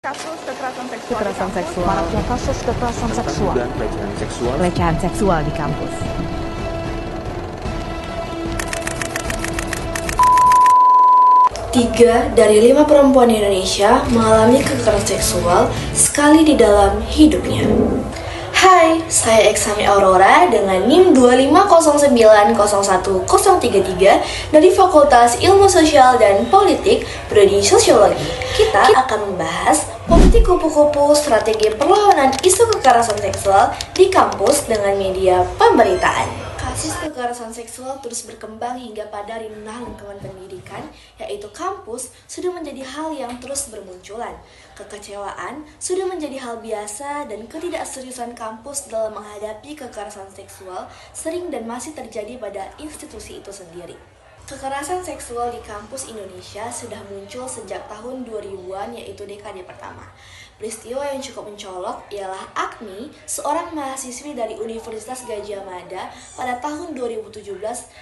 Kasus kekerasan seksual Kekerasan di kampus. seksual. Maraknya kasus kekerasan seksual. Dan Pelecehan seksual di kampus. Tiga dari 5 perempuan di Indonesia mengalami kekerasan seksual sekali di dalam hidupnya. Hai, saya Eksami Aurora dengan NIM 250901033 dari Fakultas Ilmu Sosial dan Politik, Prodi Sosiologi. Kita akan membahas politik kupu-kupu, strategi perlawanan isu kekerasan seksual di kampus dengan media pemberitaan. Kasus kekerasan seksual terus berkembang hingga pada ranah lingkungan pendidikan, yaitu kampus, sudah menjadi hal yang terus bermunculan. Kekecewaan sudah menjadi hal biasa dan ketidakseriusan kampus dalam menghadapi kekerasan seksual sering dan masih terjadi pada institusi itu sendiri. Kekerasan seksual di kampus Indonesia sudah muncul sejak tahun 2000-an, yaitu dekade pertama. Peristiwa yang cukup mencolok ialah Agni, seorang mahasiswi dari Universitas Gadjah Mada pada tahun 2017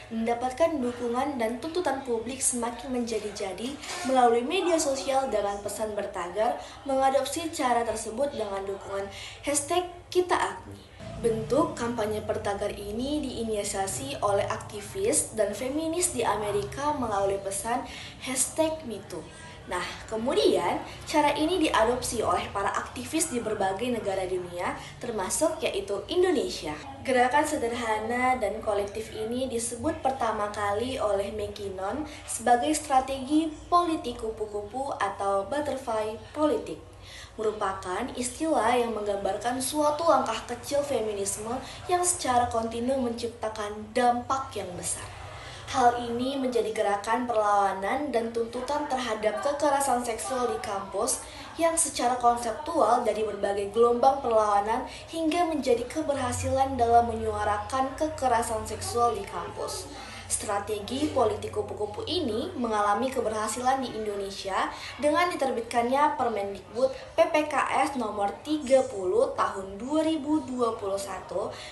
mendapatkan dukungan dan tuntutan publik semakin menjadi-jadi melalui media sosial dengan pesan bertagar mengadopsi cara tersebut dengan dukungan #KitaAgni. Bentuk kampanye bertagar ini diinisiasi oleh aktivis dan feminis di Amerika melalui pesan #MeToo. Nah, kemudian cara ini diadopsi oleh para aktivis di berbagai negara dunia, termasuk yaitu Indonesia. Gerakan sederhana dan kolektif ini disebut pertama kali oleh McKinnon sebagai strategi politik kupu-kupu atau butterfly politik. Merupakan istilah yang menggambarkan suatu langkah kecil feminisme yang secara kontinu menciptakan dampak yang besar. Hal ini menjadi gerakan perlawanan dan tuntutan terhadap kekerasan seksual di kampus yang secara konseptual dari berbagai gelombang perlawanan hingga menjadi keberhasilan dalam menyuarakan kekerasan seksual di kampus. Strategi politik kupu-kupu ini mengalami keberhasilan di Indonesia dengan diterbitkannya Permendikbud PPKS nomor 30 tahun 2021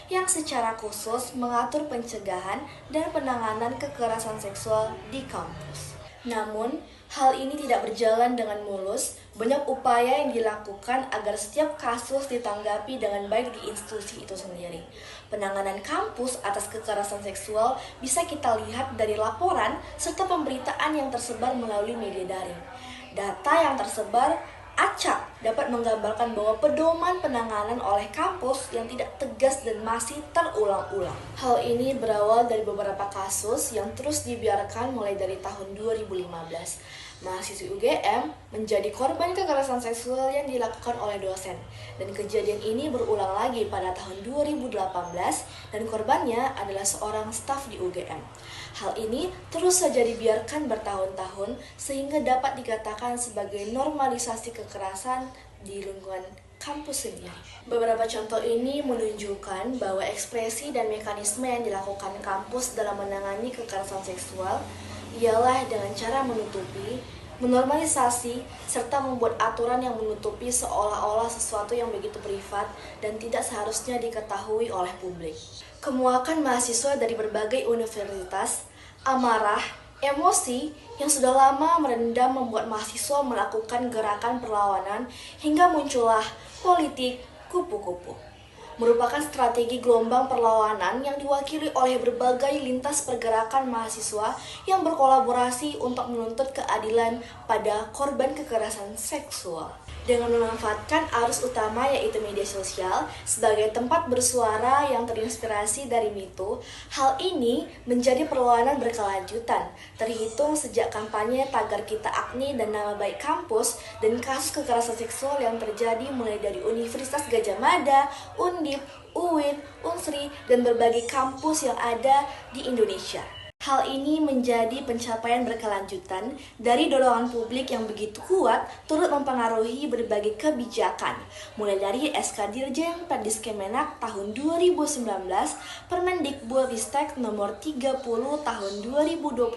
yang secara khusus mengatur pencegahan dan penanganan kekerasan seksual di kampus. Namun, hal ini tidak berjalan dengan mulus. Banyak upaya yang dilakukan agar setiap kasus ditanggapi dengan baik di institusi itu sendiri. Penanganan kampus atas kekerasan seksual bisa kita lihat dari laporan serta pemberitaan yang tersebar melalui media daring. Data yang tersebar acak dapat menggambarkan bahwa pedoman penanganan oleh kampus yang tidak tegas dan masih terulang-ulang. Hal ini berawal dari beberapa kasus yang terus dibiarkan mulai dari tahun 2015. Mahasiswi UGM menjadi korban kekerasan seksual yang dilakukan oleh dosen, dan kejadian ini berulang lagi pada tahun 2018 dan korbannya adalah seorang staf di UGM. Hal ini terus saja dibiarkan bertahun-tahun sehingga dapat dikatakan sebagai normalisasi kekerasan di lingkungan kampus sendiri. Beberapa contoh ini menunjukkan bahwa ekspresi dan mekanisme yang dilakukan kampus dalam menangani kekerasan seksual ialah dengan cara menutupi, menormalisasi, serta membuat aturan yang menutupi seolah-olah sesuatu yang begitu privat dan tidak seharusnya diketahui oleh publik. Kemuakan mahasiswa dari berbagai universitas, amarah, emosi yang sudah lama merendam membuat mahasiswa melakukan gerakan perlawanan hingga muncullah politik kupu-kupu. Merupakan strategi gelombang perlawanan yang diwakili oleh berbagai lintas pergerakan mahasiswa yang berkolaborasi untuk menuntut keadilan pada korban kekerasan seksual. Dengan memanfaatkan arus utama yaitu media sosial sebagai tempat bersuara yang terinspirasi dari MeToo, hal ini menjadi perlawanan berkelanjutan, terhitung sejak kampanye tagar KitaAgni dan nama baik kampus dan kasus kekerasan seksual yang terjadi mulai dari Universitas Gadjah Mada, Undip, UIN, Unsri, dan berbagai kampus yang ada di Indonesia. Hal ini menjadi pencapaian berkelanjutan dari dorongan publik yang begitu kuat turut mempengaruhi berbagai kebijakan, mulai dari SK Dirjen Perdiskemenak tahun 2019, Permendikbudristek nomor 30 tahun 2021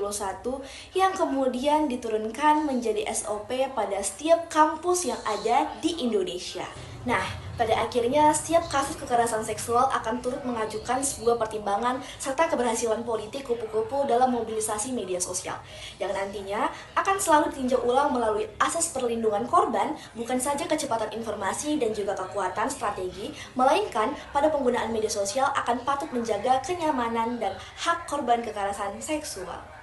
yang kemudian diturunkan menjadi SOP pada setiap kampus yang ada di Indonesia. Nah, pada akhirnya setiap kasus kekerasan seksual akan turut mengajukan sebuah pertimbangan serta keberhasilan politik kupu-kupu dalam mobilisasi media sosial yang nantinya akan selalu ditinjau ulang melalui asas perlindungan korban, bukan saja kecepatan informasi dan juga kekuatan strategi, melainkan pada penggunaan media sosial akan patut menjaga kenyamanan dan hak korban kekerasan seksual.